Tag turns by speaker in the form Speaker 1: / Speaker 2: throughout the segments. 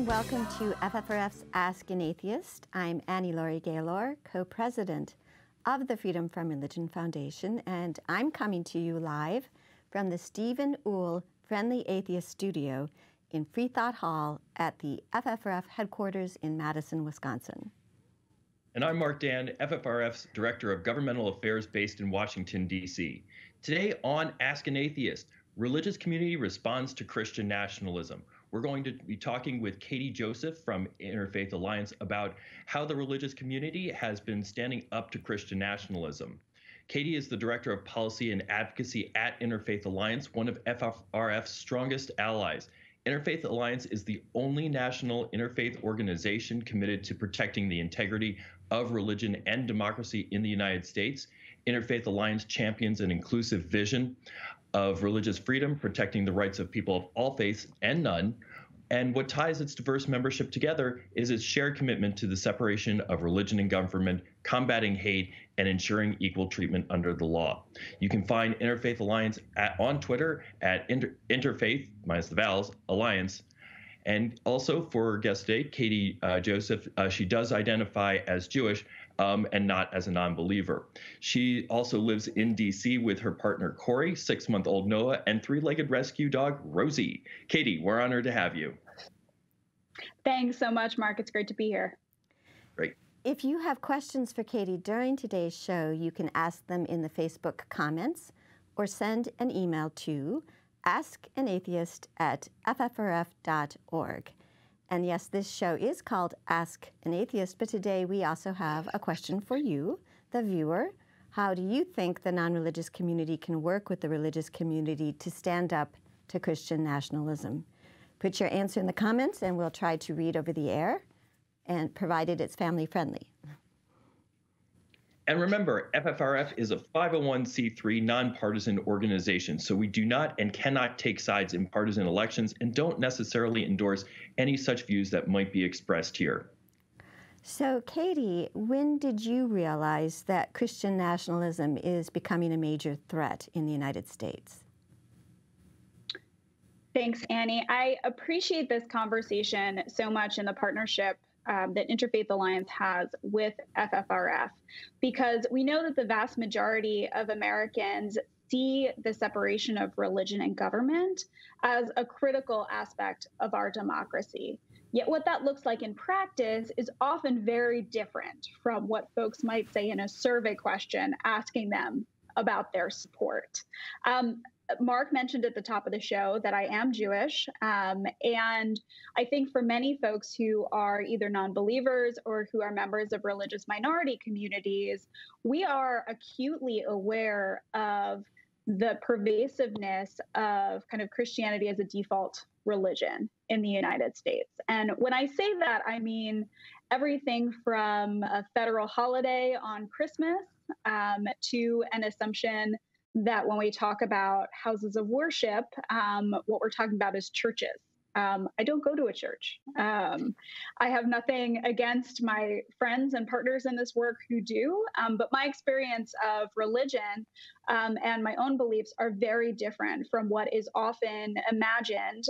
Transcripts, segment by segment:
Speaker 1: and welcome to FFRF's Ask an Atheist. I'm Annie Laurie Gaylor, co-president of the Freedom from Religion Foundation, and I'm coming to you live from the Stephen Uhl Friendly Atheist Studio in Free Thought Hall at the FFRF headquarters in Madison, Wisconsin.
Speaker 2: And I'm Mark Dan, FFRF's Director of Governmental Affairs based in Washington, D.C. Today on Ask an Atheist, religious community responds to Christian nationalism. We're going to be talking with Katy Joseph from Interfaith Alliance about how the religious community has been standing up to Christian nationalism. Katy is the Director of Policy and Advocacy at Interfaith Alliance, one of FFRF's strongest allies. Interfaith Alliance is the only national interfaith organization committed to protecting the integrity of religion and democracy in the United States. Interfaith Alliance champions an inclusive vision of religious freedom, protecting the rights of people of all faiths and none. And what ties its diverse membership together is its shared commitment to the separation of religion and government, combating hate, and ensuring equal treatment under the law. You can find Interfaith Alliance on Twitter at Interfaith, minus the vowels, Alliance. And also for guest today, Katy Joseph, she does identify as Jewish and not as a non-believer. She also lives in D.C. with her partner Corey, 6-month-old Noah, and 3-legged rescue dog Rosie. Katy, we're honored to have you.
Speaker 3: Thanks so much, Mark. It's great to be here.
Speaker 2: Great.
Speaker 1: If you have questions for Katy during today's show, you can ask them in the Facebook comments or send an email to askanatheist@ffrf.org. And yes, this show is called Ask an Atheist, but today we also have a question for you, the viewer. How do you think the non-religious community can work with the religious community to stand up to Christian nationalism? Put your answer in the comments and we'll try to read over the air, and provided it's family friendly.
Speaker 2: And remember, FFRF is a 501c3 nonpartisan organization, so we do not and cannot take sides in partisan elections and don't necessarily endorse any such views that might be expressed here.
Speaker 1: So, Katy, when did you realize that Christian nationalism is becoming a major threat in the United States?
Speaker 3: Thanks, Annie. I appreciate this conversation so much in the partnership that Interfaith Alliance has with FFRF, because we know that the vast majority of Americans see the separation of religion and government as a critical aspect of our democracy. Yet what that looks like in practice is often very different from what folks might say in a survey question asking them about their support. Mark mentioned at the top of the show that I am Jewish, and I think for many folks who are either non-believers or who are members of religious minority communities, we are acutely aware of the pervasiveness of kind of Christianity as a default religion in the United States. And when I say that, I mean everything from a federal holiday on Christmas to an assumption that when we talk about houses of worship, what we're talking about is churches. I don't go to a church. I have nothing against my friends and partners in this work who do, but my experience of religion and my own beliefs are very different from what is often imagined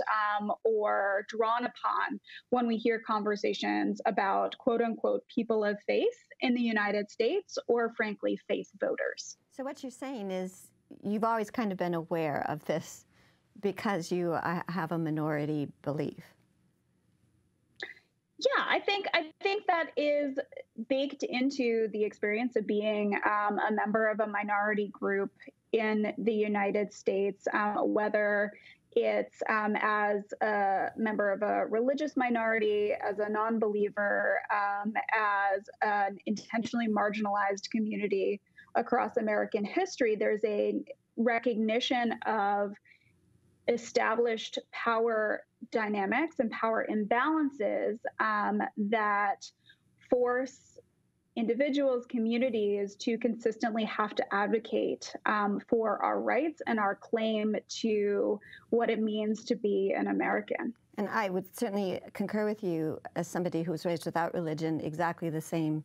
Speaker 3: or drawn upon when we hear conversations about quote unquote people of faith in the United States, or frankly, faith voters.
Speaker 1: So what you're saying is you've always kind of been aware of this because you have a minority belief.
Speaker 3: Yeah, I think that is baked into the experience of being a member of a minority group in the United States, whether it's as a member of a religious minority, as a non-believer, as an intentionally marginalized community across American history. There's a recognition of established power dynamics and power imbalances that force individuals, communities to consistently have to advocate for our rights and our claim to what it means to be an American.
Speaker 1: And I would certainly concur with you as somebody who was raised without religion, exactly the same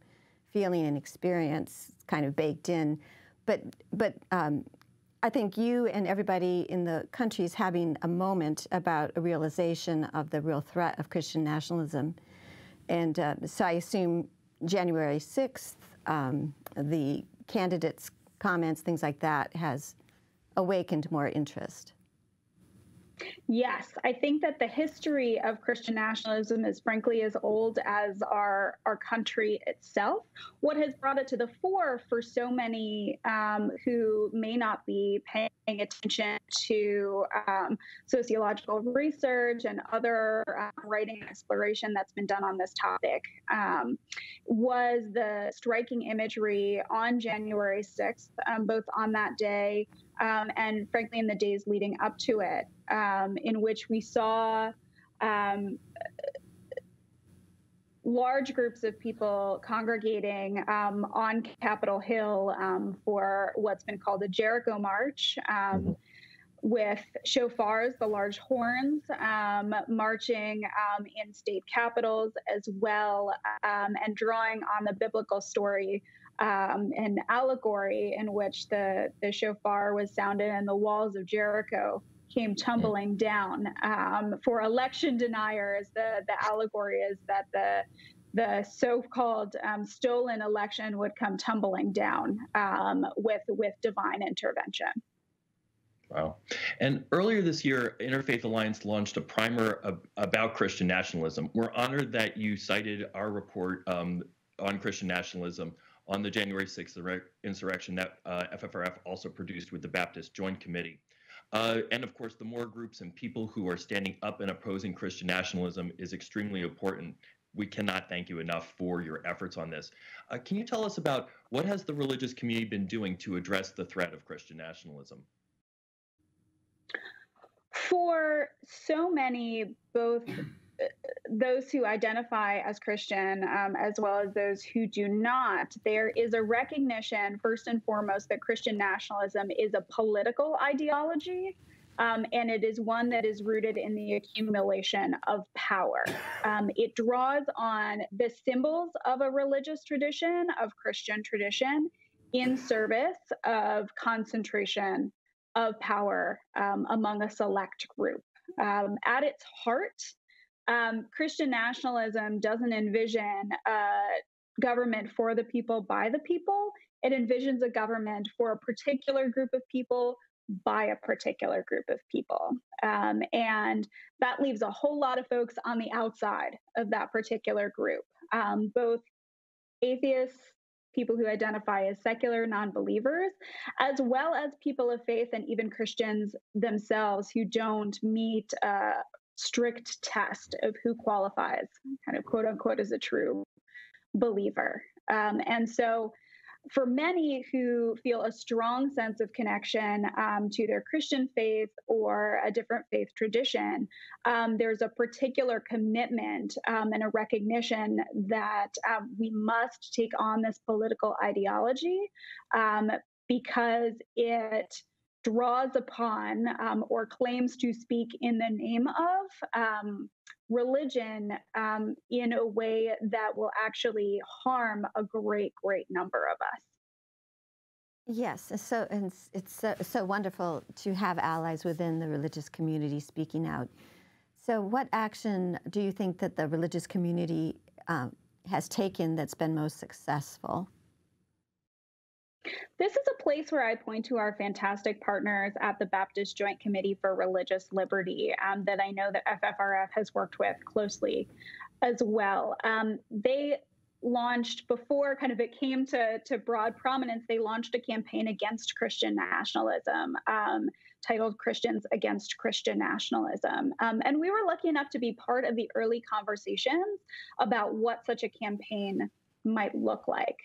Speaker 1: feeling and experience kind of baked in. But I think you and everybody in the country is having a moment about a realization of the real threat of Christian nationalism. And so I assume January 6th, the candidates' comments, things like that, has awakened more interest.
Speaker 3: Yes, I think that the history of Christian nationalism is frankly as old as our country itself. What has brought it to the fore for so many who may not be paying attention to sociological research and other writing and exploration that's been done on this topic was the striking imagery on January 6th, both on that day and frankly in the days leading up to it, in which we saw large groups of people congregating on Capitol Hill for what's been called the Jericho March, with shofars, the large horns, marching in state capitals as well, and drawing on the biblical story an allegory in which the shofar was sounded and the walls of Jericho came tumbling down. For election deniers, the allegory is that the so-called stolen election would come tumbling down with divine intervention.
Speaker 2: Wow. And earlier this year, Interfaith Alliance launched a primer about Christian nationalism. We're honored that you cited our report on Christian nationalism on the January 6th insurrection that FFRF also produced with the Baptist Joint Committee. And of course, the more groups and people who are standing up and opposing Christian nationalism is extremely important. We cannot thank you enough for your efforts on this. Can you tell us about what has the religious community been doing to address the threat of Christian nationalism?
Speaker 3: For so many, both those who identify as Christian as well as those who do not, there is a recognition, first and foremost, that Christian nationalism is a political ideology, and it is one that is rooted in the accumulation of power. It draws on the symbols of a religious tradition, of Christian tradition, in service of concentration of power among a select group. At its heart, Christian nationalism doesn't envision a government for the people, by the people. It envisions a government for a particular group of people, by a particular group of people. And that leaves a whole lot of folks on the outside of that particular group, both atheists, people who identify as secular non-believers, as well as people of faith and even Christians themselves who don't meet a strict test of who qualifies, kind of quote unquote, as a true believer. And so for many who feel a strong sense of connection to their Christian faith or a different faith tradition, there's a particular commitment and a recognition that we must take on this political ideology because it draws upon or claims to speak in the name of religion in a way that will actually harm a great number of us.
Speaker 1: Yes, and it's so wonderful to have allies within the religious community speaking out. So what action do you think that the religious community has taken that's been most successful?
Speaker 3: This is a place where I point to our fantastic partners at the Baptist Joint Committee for Religious Liberty that I know that FFRF has worked with closely as well. They launched, before kind of it came to broad prominence, they launched a campaign against Christian nationalism titled Christians Against Christian Nationalism. And we were lucky enough to be part of the early conversations about what such a campaign might look like.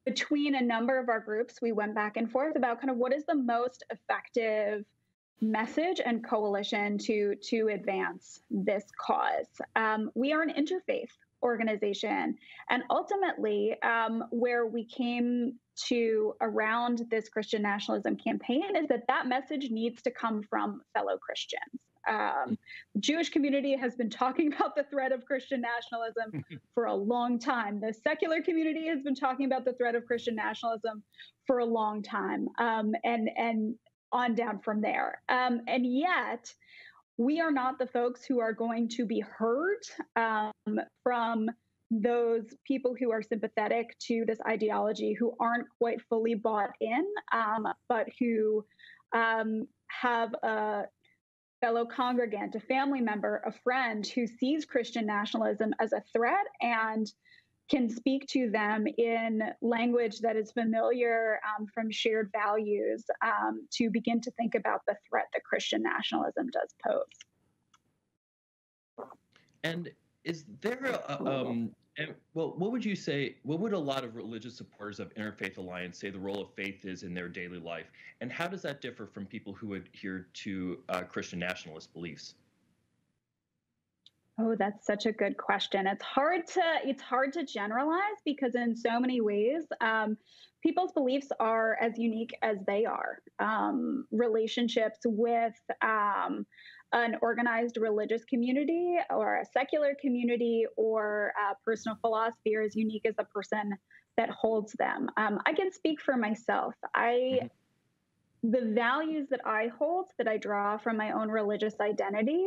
Speaker 3: Between a number of our groups, we went back and forth about kind of what is the most effective message and coalition to advance this cause. We are an interfaith organization, and ultimately where we came to around this Christian nationalism campaign is that message needs to come from fellow Christians. The Jewish community has been talking about the threat of Christian nationalism for a long time. The secular community has been talking about the threat of Christian nationalism for a long time, and on down from there. And yet, we are not the folks who are going to be heard from those people who are sympathetic to this ideology, who aren't quite fully bought in, but who have a fellow congregant, a family member, a friend who sees Christian nationalism as a threat and can speak to them in language that is familiar from shared values to begin to think about the threat that Christian nationalism does pose.
Speaker 2: And is there well, what would you say, what would a lot of religious supporters of Interfaith Alliance say the role of faith is in their daily life? And how does that differ from people who adhere to Christian nationalist beliefs?
Speaker 3: Oh, that's such a good question. It's hard to generalize because in so many ways, people's beliefs are as unique as they are. Relationships with an organized religious community or a secular community or personal philosophy are as unique as the person that holds them. I can speak for myself. The values that I hold, that I draw from my own religious identity,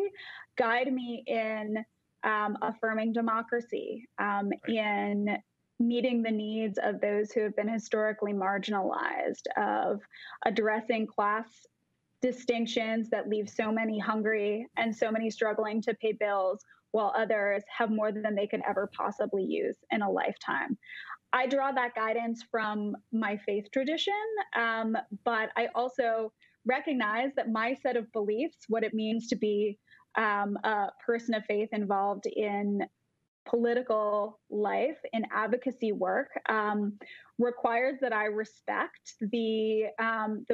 Speaker 3: guide me in affirming democracy, in meeting the needs of those who have been historically marginalized, of addressing class distinctions that leave so many hungry and so many struggling to pay bills while others have more than they could ever possibly use in a lifetime. I draw that guidance from my faith tradition, but I also recognize that my set of beliefs, what it means to be a person of faith involved in political life, in advocacy work, requires that I respect the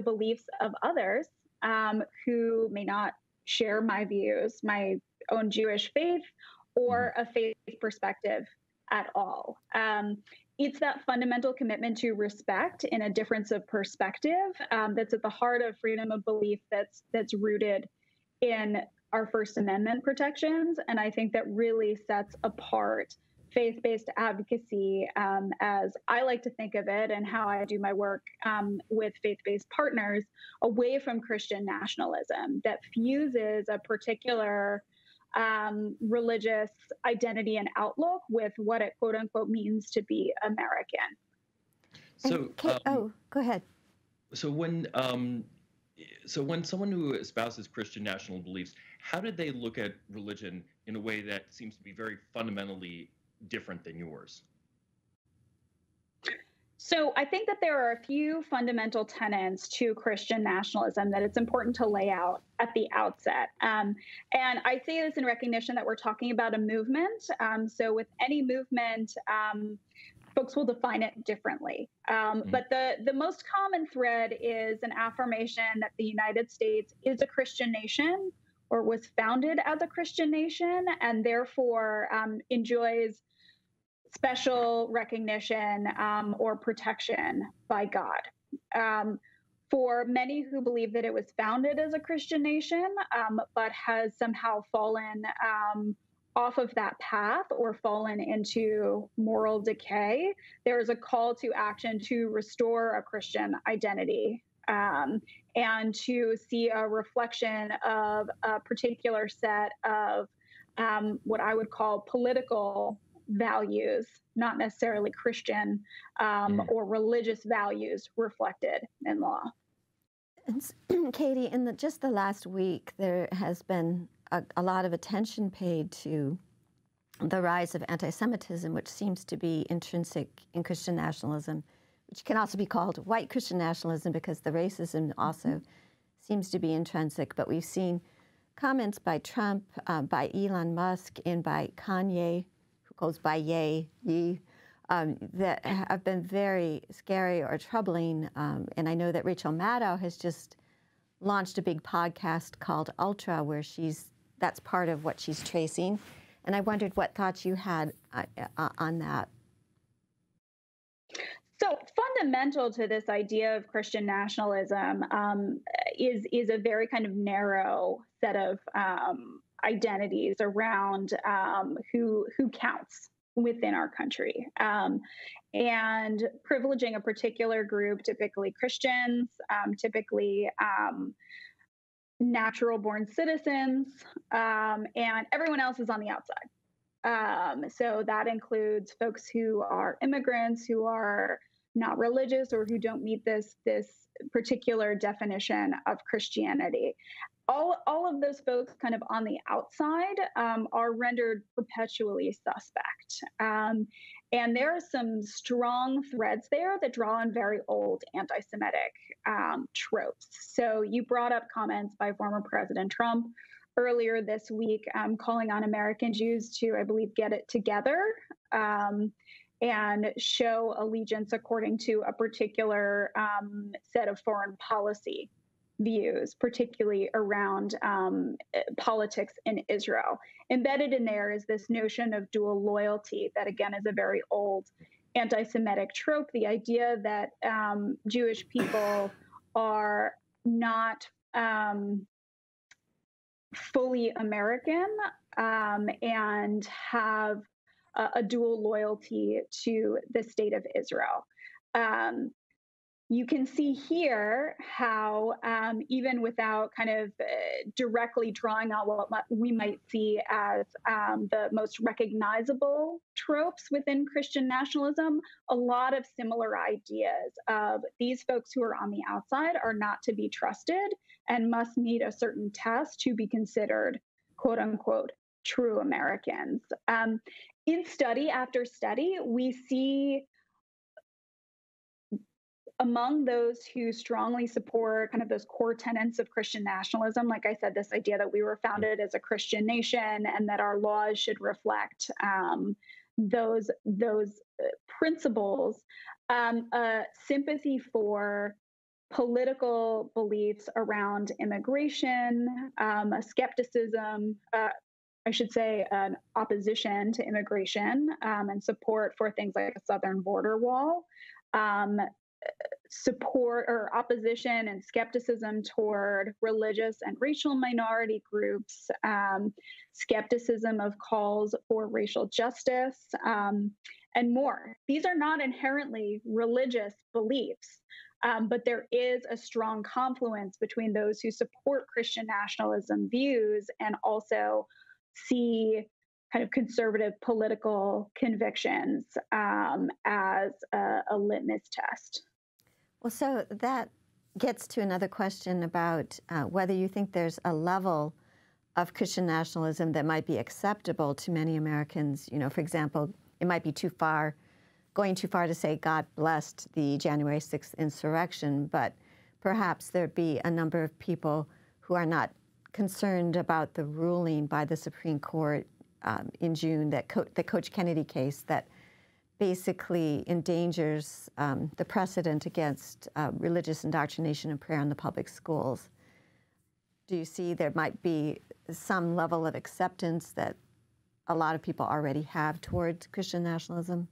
Speaker 3: beliefs of others who may not share my views, my own Jewish faith, or a faith perspective at all. It's that fundamental commitment to respect in a difference of perspective that's at the heart of freedom of belief that's rooted in our First Amendment protections. And I think that really sets apart faith-based advocacy as I like to think of it and how I do my work with faith-based partners away from Christian nationalism that fuses a particular religious identity and outlook with what it quote unquote means to be American.
Speaker 2: So,
Speaker 1: go ahead.
Speaker 2: So when someone who espouses Christian national beliefs, how did they look at religion in a way that seems to be very fundamentally different than yours?
Speaker 3: So I think that there are a few fundamental tenets to Christian nationalism that it's important to lay out at the outset. And I say this in recognition that we're talking about a movement. So with any movement, folks will define it differently. But the most common thread is an affirmation that the United States is a Christian nation or was founded as a Christian nation and therefore enjoys special recognition or protection by God. For many who believe that it was founded as a Christian nation, but has somehow fallen off of that path or fallen into moral decay, there is a call to action to restore a Christian identity and to see a reflection of a particular set of what I would call political values, not necessarily Christian or religious values reflected in law.
Speaker 1: And Katy, in just the last week, there has been a lot of attention paid to the rise of anti-Semitism, which seems to be intrinsic in Christian nationalism, which can also be called white Christian nationalism because the racism also seems to be intrinsic. But we've seen comments by Trump, by Elon Musk, and by Kanye, goes by ye, that have been very scary or troubling. And I know that Rachel Maddow has just launched a big podcast called Ultra, where that's part of what she's tracing. And I wondered what thoughts you had on that.
Speaker 3: So fundamental to this idea of Christian nationalism is a very kind of narrow set of identities around who counts within our country, and privileging a particular group, typically Christians, typically natural-born citizens, and everyone else is on the outside. So that includes folks who are immigrants, who are not religious, or who don't meet this particular definition of Christianity. All of those folks kind of on the outside are rendered perpetually suspect. And there are some strong threads there that draw on very old anti-Semitic tropes. So you brought up comments by former President Trump earlier this week, calling on American Jews to, I believe, get it together and show allegiance according to a particular set of foreign policy views, particularly around politics in Israel. Embedded in there is this notion of dual loyalty that, again, is a very old anti-Semitic trope, the idea that Jewish people are not fully American and have a dual loyalty to the state of Israel. You can see here how, even without kind of directly drawing on what we might see as the most recognizable tropes within Christian nationalism, a lot of similar ideas of these folks who are on the outside are not to be trusted and must meet a certain test to be considered, quote unquote, true Americans. In study after study, we see among those who strongly support kind of those core tenets of Christian nationalism, like I said, this idea that we were founded as a Christian nation and that our laws should reflect those principles, sympathy for political beliefs around immigration, a skepticism, I should say, an opposition to immigration, and support for things like a southern border wall. Support or opposition and skepticism toward religious and racial minority groups, skepticism of calls for racial justice, and more. These are not inherently religious beliefs, but there is a strong confluence between those who support Christian nationalism views and also see kind of conservative political convictions as a litmus test.
Speaker 1: Well, so that gets to another question about whether you think there's a level of Christian nationalism that might be acceptable to many Americans. You know, for example, it might be going too far to say God blessed the January 6th insurrection, but perhaps there'd be a number of people who are not concerned about the ruling by the Supreme Court in June, the Coach Kennedy case that basically endangers the precedent against religious indoctrination and prayer in the public schools. Do you see there might be some level of acceptance that a lot of people already have towards Christian nationalism?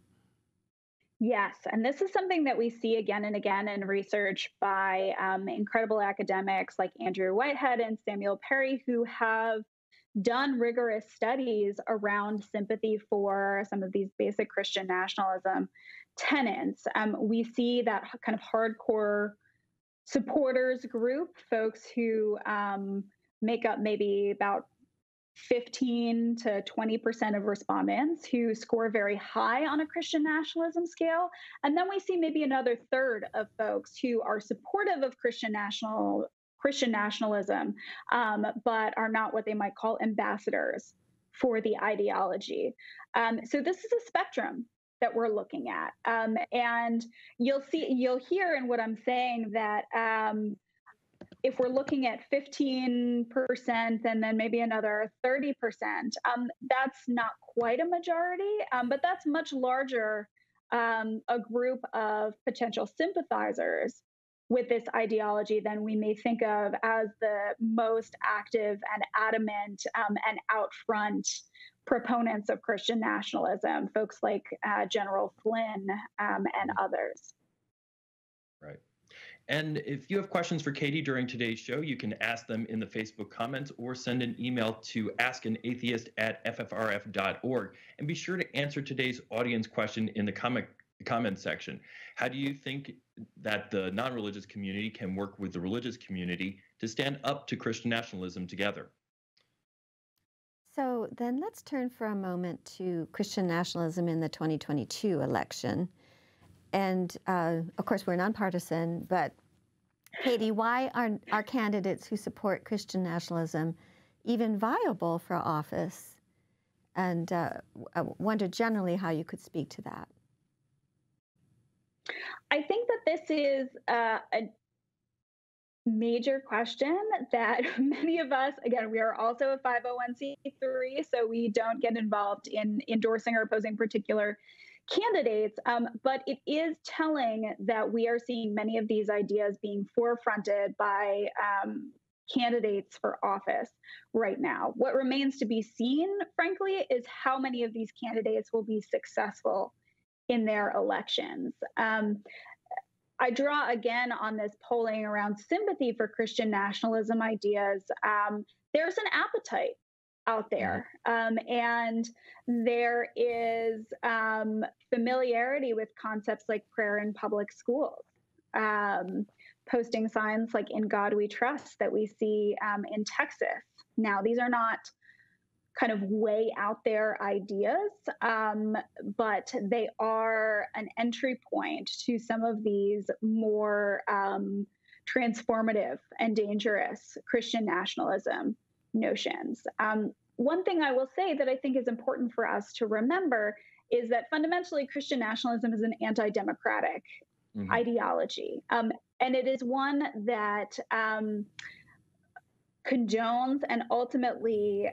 Speaker 3: Yes, and this is something that we see again and again in research by incredible academics like Andrew Whitehead and Samuel Perry, who have done rigorous studies around sympathy for some of these basic Christian nationalism tenets. We see that kind of hardcore supporters group, folks who make up maybe about 15 to 20% of respondents who score very high on a Christian nationalism scale. And then we see maybe another third of folks who are supportive of Christian nationalism, but are not what they might call ambassadors for the ideology. So this is a spectrum that we're looking at. And you'll hear in what I'm saying that if we're looking at 15% and then maybe another 30%, that's not quite a majority, but that's much larger a group of potential sympathizers with this ideology than we may think of as the most active and adamant and out front proponents of Christian nationalism, folks like General Flynn and others.
Speaker 2: Right. And if you have questions for Katy during today's show, you can ask them in the Facebook comments or send an email to askanatheist@ffrf.org. And be sure to answer today's audience question in the comment section. How do you think that the non-religious community can work with the religious community to stand up to Christian nationalism together?
Speaker 1: So then let's turn for a moment to Christian nationalism in the 2022 election. And of course, we're nonpartisan, but Katy, why are candidates who support Christian nationalism even viable for office? And I wonder generally how you could speak to that.
Speaker 3: I think that this is a major question that many of us, again, we are also a 501c3, so we don't get involved in endorsing or opposing particular candidates, but it is telling that we are seeing many of these ideas being forefronted by candidates for office right now. What remains to be seen, frankly, is how many of these candidates will be successful in their elections. I draw again on this polling around sympathy for Christian nationalism ideas. There's an appetite out there, and there is familiarity with concepts like prayer in public schools, posting signs like "In God We Trust" that we see in Texas. Now, these are not kind of way out there ideas, but they are an entry point to some of these more transformative and dangerous Christian nationalism notions. One thing I will say that I think is important for us to remember is that fundamentally Christian nationalism is an anti-democratic ideology, and it is one that condones and ultimately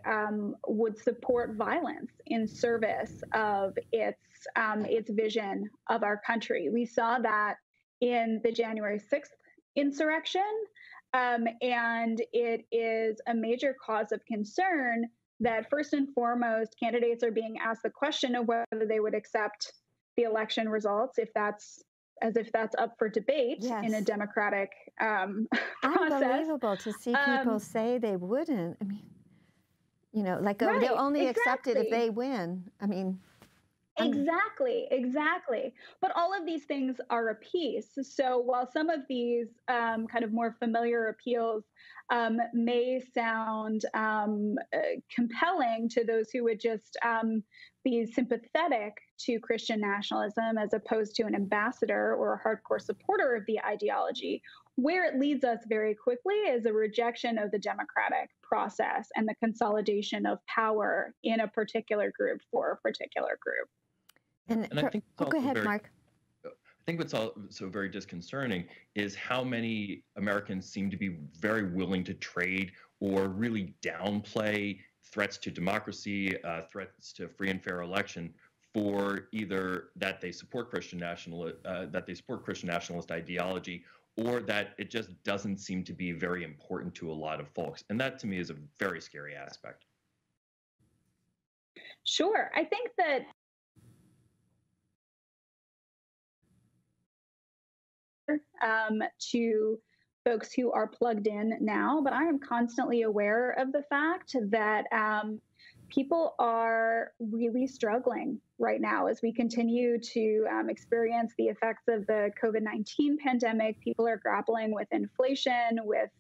Speaker 3: would support violence in service of its vision of our country. We saw that in the January 6th insurrection, and it is a major cause of concern that first and foremost, candidates are being asked the question of whether they would accept the election results as if that's up for debate in a democratic process.
Speaker 1: Unbelievable to see people say they wouldn't. I mean, you know, like they'll only accept it if they win. I mean.
Speaker 3: Exactly. But all of these things are a piece. So while some of these kind of more familiar appeals may sound compelling to those who would just be sympathetic to Christian nationalism as opposed to an ambassador or a hardcore supporter of the ideology, where it leads us very quickly is a rejection of the democratic process and the consolidation of power in a particular group for a particular group.
Speaker 2: And I think
Speaker 1: go ahead, Mark.
Speaker 2: I think what's also very disconcerting is how many Americans seem to be very willing to trade or really downplay threats to democracy, threats to free and fair election for either that they support Christian nationalist ideology, or that it just doesn't seem to be very important to a lot of folks. And that to me is a very scary aspect.
Speaker 3: Sure. I think that to folks who are plugged in now, but I am constantly aware of the fact that people are really struggling right now as we continue to experience the effects of the COVID-19 pandemic. People are grappling with inflation, with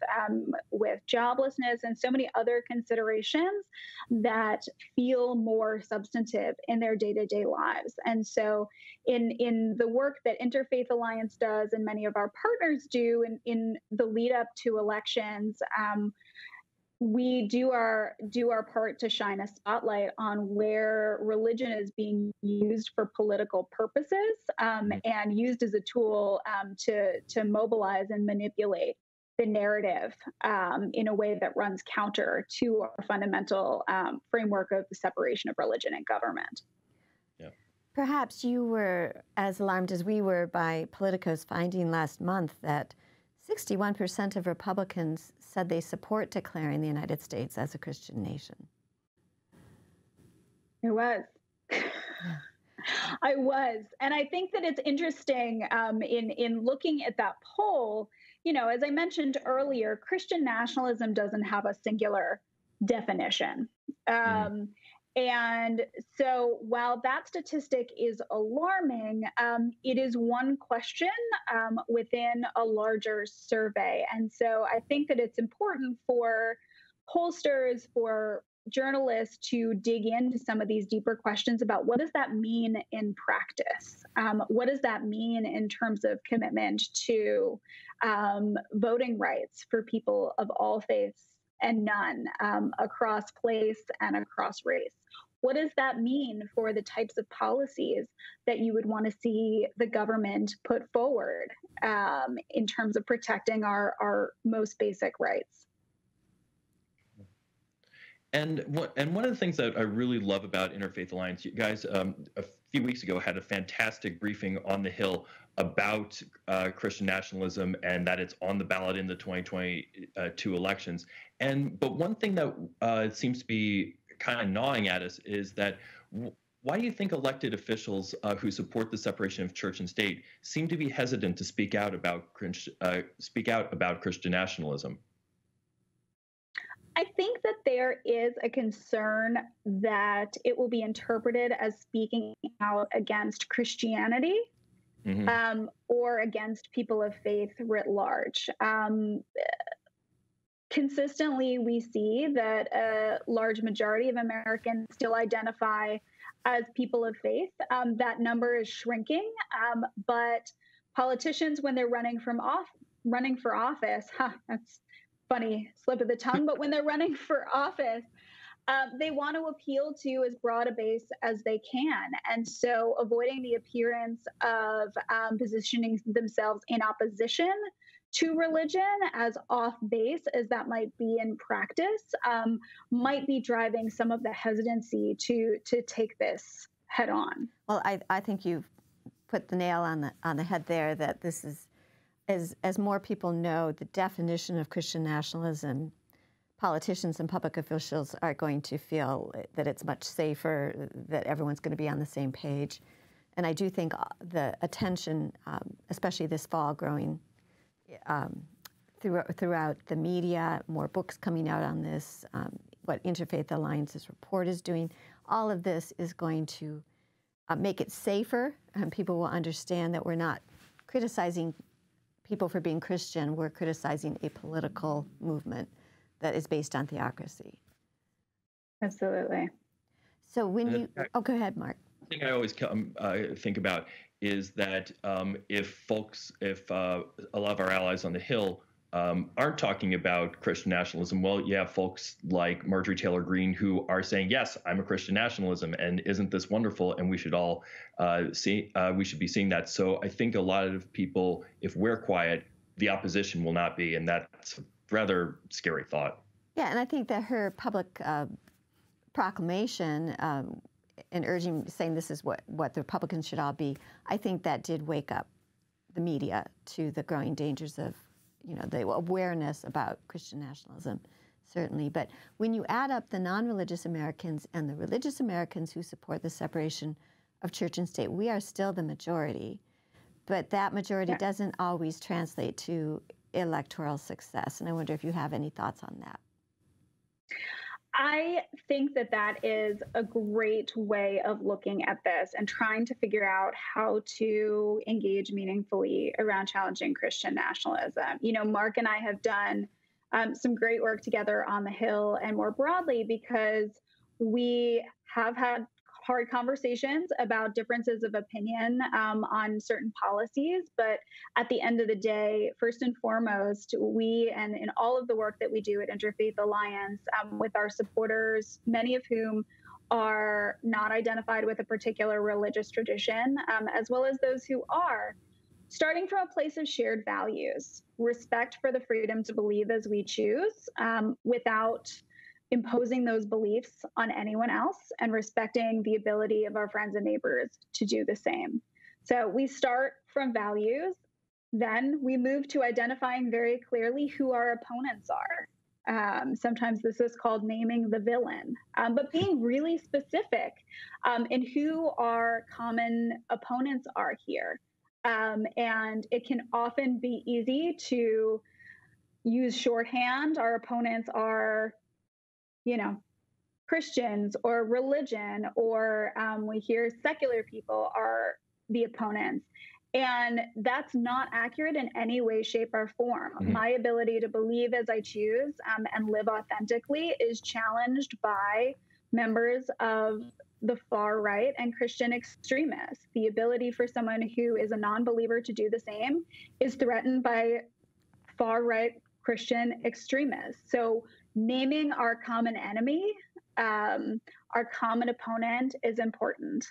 Speaker 3: joblessness, and so many other considerations that feel more substantive in their day-to-day lives. And so in the work that Interfaith Alliance does and many of our partners do in the lead up to elections, we do our part to shine a spotlight on where religion is being used for political purposes and used as a tool to mobilize and manipulate the narrative in a way that runs counter to our fundamental framework of the separation of religion and government.
Speaker 2: Yeah.
Speaker 1: Perhaps you were as alarmed as we were by Politico's finding last month that 61% of Republicans said they support declaring the United States as a Christian nation.
Speaker 3: It was. I was. And I think that it's interesting in looking at that poll as I mentioned earlier, Christian nationalism doesn't have a singular definition.
Speaker 2: Mhm.
Speaker 3: And so while that statistic is alarming, it is one question within a larger survey. And so I think that it's important for pollsters, for journalists to dig into some of these deeper questions about what does that mean in practice? What does that mean in terms of commitment to voting rights for people of all faiths and none, across place and across race? What does that mean for the types of policies that you would want to see the government put forward in terms of protecting our most basic rights?
Speaker 2: And one of the things that I really love about Interfaith Alliance, you guys, a few weeks ago had a fantastic briefing on the Hill about Christian nationalism and that it's on the ballot in the 2022 elections. But one thing that seems to be kind of gnawing at us is that why do you think elected officials who support the separation of church and state seem to be hesitant to speak out about Christian nationalism?
Speaker 3: I think that there is a concern that it will be interpreted as speaking out against Christianity,
Speaker 2: Hmm.
Speaker 3: or against people of faith writ large. Consistently, we see that a large majority of Americans still identify as people of faith. That number is shrinking, but politicians, when they're running for office, that's funny slip of the tongue, but when they're running for office, they want to appeal to as broad a base as they can. And so avoiding the appearance of positioning themselves in opposition to religion, as off base as that might be in practice, might be driving some of the hesitancy to take this head on.
Speaker 1: Well, I think you've put the nail on the head there, that this is, as more people know the definition of Christian nationalism, politicians and public officials are going to feel that it's much safer, that everyone's going to be on the same page. And I do think the attention, especially this fall, growing throughout the media, more books coming out on this, what Interfaith Alliance's report is doing, all of this is going to make it safer, and people will understand that we're not criticizing people for being Christian, we're criticizing a political movement that is based on theocracy.
Speaker 3: Absolutely.
Speaker 1: So when you, go ahead, Mark.
Speaker 2: The thing I always think about is that if a lot of our allies on the Hill aren't talking about Christian nationalism, well, you have folks like Marjorie Taylor Greene who are saying, yes, I'm a Christian nationalism, and isn't this wonderful? And we should all we should be seeing that. So I think a lot of people, if we're quiet, the opposition will not be, and that's a rather scary thought.
Speaker 1: Yeah, and I think that her public proclamation and saying this is what the Republicans should all be, I think that did wake up the media to the growing dangers of, the awareness about Christian nationalism, certainly. But when you add up the non-religious Americans and the religious Americans who support the separation of church and state, we are still the majority. But that majority doesn't always translate to electoral success. And I wonder if you have any thoughts on that.
Speaker 3: I think that is a great way of looking at this and trying to figure out how to engage meaningfully around challenging Christian nationalism. Mark and I have done some great work together on the Hill and more broadly, because we have had hard conversations about differences of opinion on certain policies. But at the end of the day, first and foremost, we, and in all of the work that we do at Interfaith Alliance with our supporters, many of whom are not identified with a particular religious tradition, as well as those who are, starting from a place of shared values, respect for the freedom to believe as we choose, without imposing those beliefs on anyone else, and respecting the ability of our friends and neighbors to do the same. So we start from values, then we move to identifying very clearly who our opponents are. Sometimes this is called naming the villain, but being really specific in who our common opponents are here. And it can often be easy to use shorthand. Our opponents are, Christians or religion, or we hear secular people are the opponents. And that's not accurate in any way, shape, or form. Mm-hmm. My ability to believe as I choose and live authentically is challenged by members of the far right and Christian extremists. The ability for someone who is a non-believer to do the same is threatened by far right Christian extremists. So naming our common enemy, our common opponent, is important,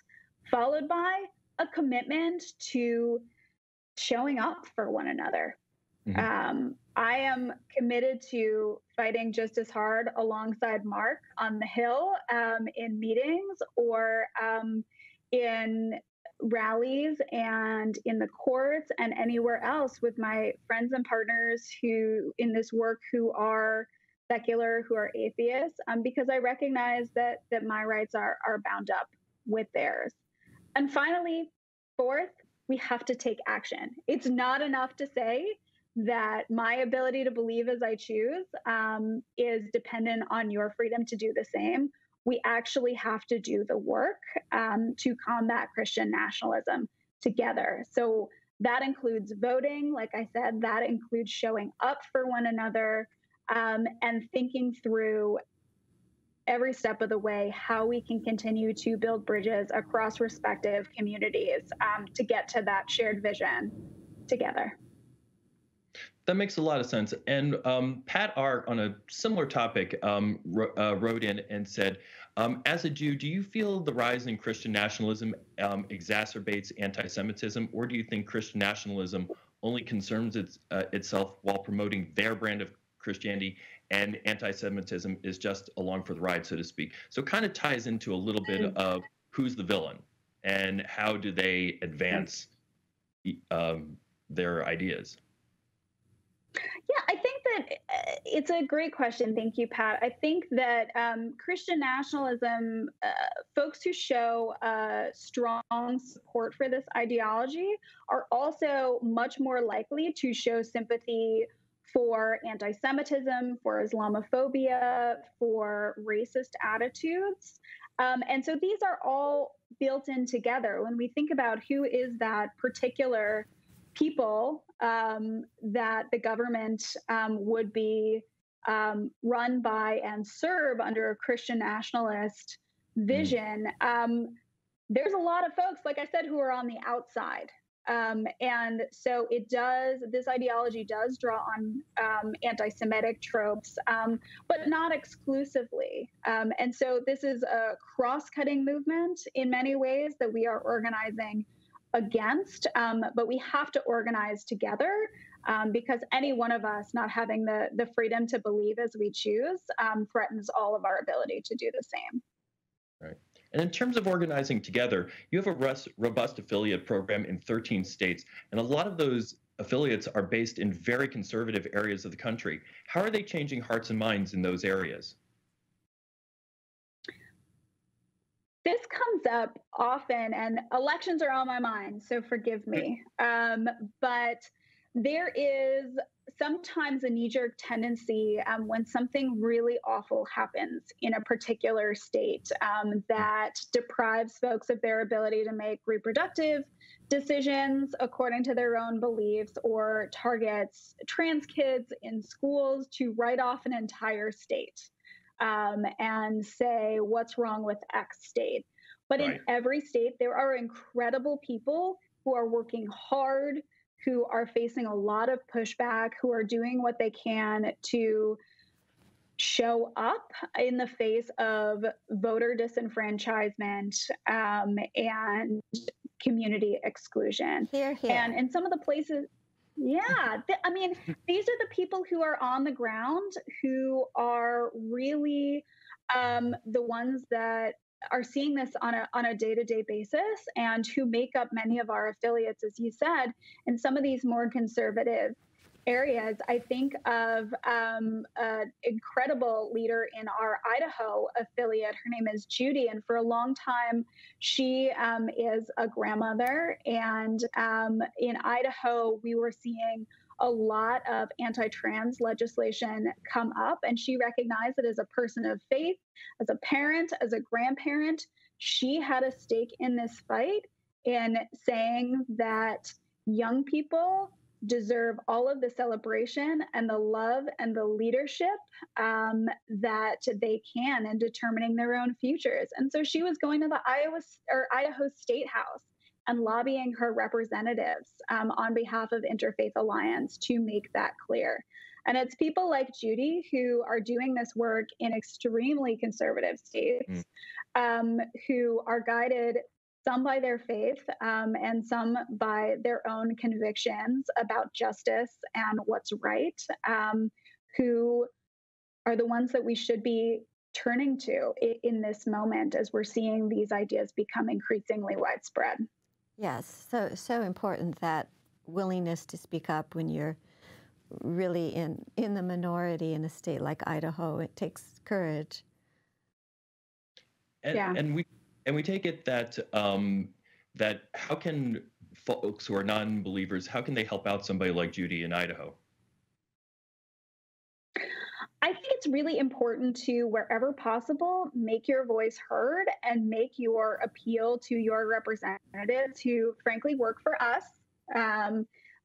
Speaker 3: followed by a commitment to showing up for one another. Mm-hmm. I am committed to fighting just as hard alongside Mark on the Hill, in meetings or in rallies and in the courts and anywhere else with my friends and partners who in this work who are secular, who are atheists, because I recognize that my rights are bound up with theirs. And finally, fourth, we have to take action. It's not enough to say that my ability to believe as I choose is dependent on your freedom to do the same. We actually have to do the work to combat Christian nationalism together. So that includes voting, like I said, that includes showing up for one another and thinking through every step of the way how we can continue to build bridges across respective communities to get to that shared vision together.
Speaker 2: That makes a lot of sense. And Pat R., on a similar topic, wrote in and said, as a Jew, do you feel the rise in Christian nationalism exacerbates anti-Semitism, or do you think Christian nationalism only concerns itself while promoting their brand of Christianity, and anti-Semitism is just along for the ride, so to speak? So it kind of ties into a little bit of who's the villain and how do they advance their ideas?
Speaker 3: Yeah, I think that it's a great question. Thank you, Pat. I think that Christian nationalism, folks who show strong support for this ideology are also much more likely to show sympathy for anti-Semitism, for Islamophobia, for racist attitudes. And so these are all built in together. When we think about who is that particular people that the government would be run by and serve under a Christian nationalist vision, there's a lot of folks, like I said, who are on the outside. And so this ideology does draw on anti-Semitic tropes, but not exclusively. And so this is a cross-cutting movement in many ways that we are organizing against, but we have to organize together because any one of us not having the freedom to believe as we choose threatens all of our ability to do the same.
Speaker 2: Right. And in terms of organizing together, you have a robust affiliate program in 13 states, and a lot of those affiliates are based in very conservative areas of the country. How are they changing hearts and minds in those areas?
Speaker 3: This comes up often, and elections are on my mind, so forgive me. But there is sometimes a knee-jerk tendency when something really awful happens in a particular state that deprives folks of their ability to make reproductive decisions according to their own beliefs, or targets trans kids in schools, to write off an entire state and say, what's wrong with X state? But right. In every state, there are incredible people who are working hard, who are facing a lot of pushback, who are doing what they can to show up in the face of voter disenfranchisement and community exclusion.
Speaker 1: Hear, hear.
Speaker 3: And in some of the places, I mean, these are the people who are on the ground, who are really the ones that are seeing this on a day-to-day basis, and who make up many of our affiliates, as you said, in some of these more conservative areas, I think of an incredible leader in our Idaho affiliate. Her name is Judy, and for a long time, she is a grandmother. And in Idaho, we were seeing a lot of anti-trans legislation come up, and she recognized that as a person of faith, as a parent, as a grandparent, she had a stake in this fight in saying that young people deserve all of the celebration and the love and the leadership that they can in determining their own futures. And so she was going to the Idaho State House and lobbying her representatives on behalf of Interfaith Alliance to make that clear. And it's people like Judy who are doing this work in extremely conservative states, who are guided some by their faith and some by their own convictions about justice and what's right, who are the ones that we should be turning to in this moment as we're seeing these ideas become increasingly widespread.
Speaker 1: Yes, so important, that willingness to speak up when you're really in the minority in a state like Idaho. It takes courage.
Speaker 2: And we take it that that how can folks who are non-believers, how can they help out somebody like Judy in Idaho?
Speaker 3: I think it's really important to, wherever possible, make your voice heard and make your appeal to your representatives who, frankly, work for us.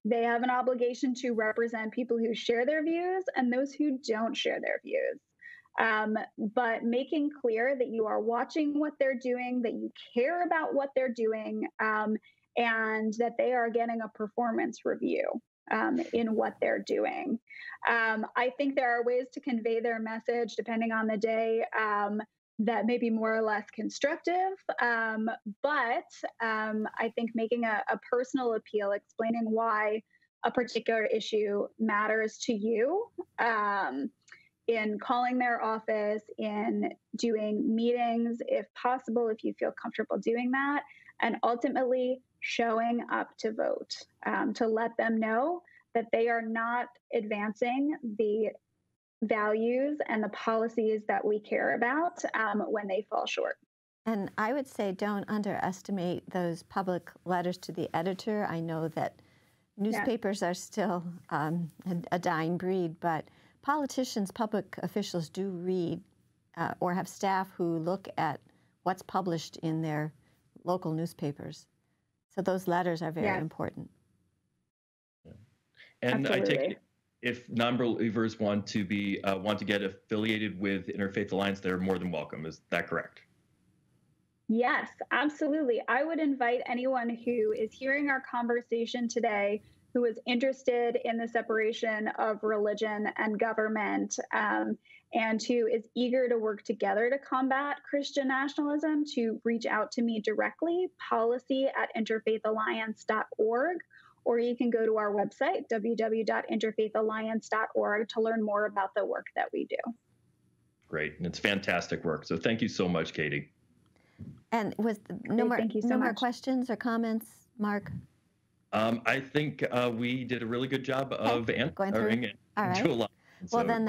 Speaker 3: They have an obligation to represent people who share their views and those who don't share their views. But making clear that you are watching what they're doing, that you care about what they're doing, and that they are getting a performance review in what they're doing. I think there are ways to convey their message depending on the day that may be more or less constructive. But I think making a personal appeal, explaining why a particular issue matters to you, in calling their office, in doing meetings, if possible, if you feel comfortable doing that, and ultimately showing up to vote, to let them know that they are not advancing the values and the policies that we care about when they fall short.
Speaker 1: And I would say don't underestimate those public letters to the editor. I know that newspapers are still a dying breed, but politicians, public officials do read or have staff who look at what's published in their local newspapers. So those letters are very important.
Speaker 2: Yeah. And
Speaker 3: Absolutely.
Speaker 2: I take it, if non-believers want to get affiliated with Interfaith Alliance, they're more than welcome. Is that correct?
Speaker 3: Yes, absolutely. I would invite anyone who is hearing our conversation today, who is interested in the separation of religion and government, and who is eager to work together to combat Christian nationalism, to reach out to me directly, policy@interfaithalliance.org, or you can go to our website, www.interfaithalliance.org, to learn more about the work that we do.
Speaker 2: Great, and it's fantastic work. So thank you so much, Katy.
Speaker 1: And was no more questions or comments, Mark?
Speaker 2: I think we did a really good job of answering it.
Speaker 1: All right.
Speaker 2: To a lot.
Speaker 1: Well,
Speaker 2: So,
Speaker 1: then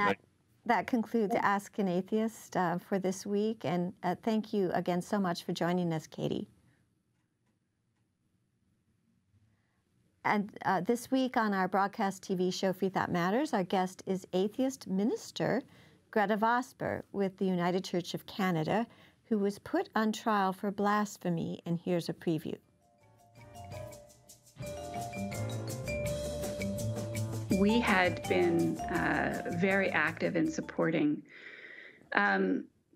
Speaker 1: that concludes Ask an Atheist for this week. And thank you again so much for joining us, Katy. And this week on our broadcast TV show, Free Thought Matters, our guest is atheist minister Greta Vosper with the United Church of Canada, who was put on trial for blasphemy. And here's a preview.
Speaker 4: We had been very active in supporting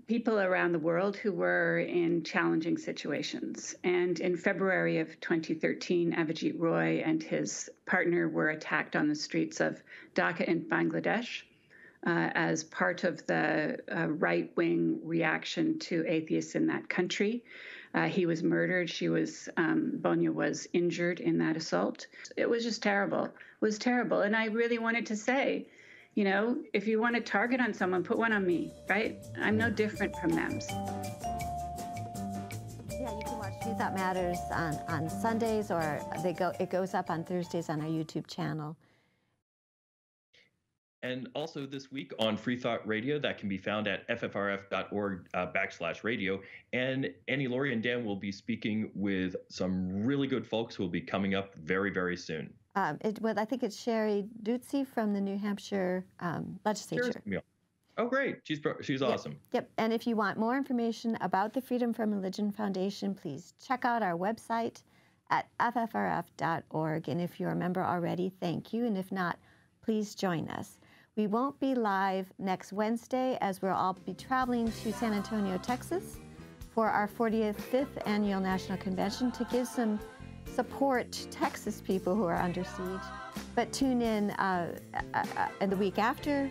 Speaker 4: people around the world who were in challenging situations. And in February of 2013, Avijit Roy and his partner were attacked on the streets of Dhaka in Bangladesh as part of the right-wing reaction to atheists in that country. He was murdered. Bonya was injured in that assault. It was just terrible. It was terrible. And I really wanted to say, you know, if you want to target on someone, put one on me, right? I'm no different from them.
Speaker 1: Yeah, you can watch Free Thought Matters on Sundays, or it goes up on Thursdays on our YouTube channel.
Speaker 2: And also this week on Free Thought Radio, that can be found at ffrf.org/radio. And Annie, Lori, and Dan will be speaking with some really good folks who will be coming up very, very soon.
Speaker 1: I think it's Sherry Ducey from the New Hampshire legislature.
Speaker 2: Sure. Oh, great. She's awesome.
Speaker 1: Yep. And if you want more information about the Freedom from Religion Foundation, please check out our website at ffrf.org. And if you're a member already, thank you. And if not, please join us. We won't be live next Wednesday as we'll all be traveling to San Antonio, Texas for our 45th Annual National Convention to give some support to Texas people who are under siege. But tune in the week after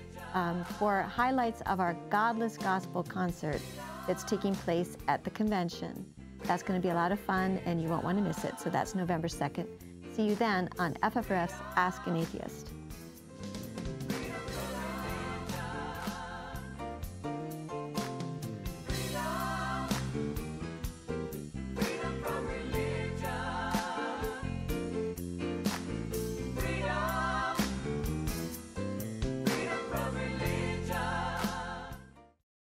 Speaker 1: for highlights of our Godless Gospel concert that's taking place at the convention. That's going to be a lot of fun, and you won't want to miss it. So that's November 2nd. See you then on FFRF's Ask an Atheist.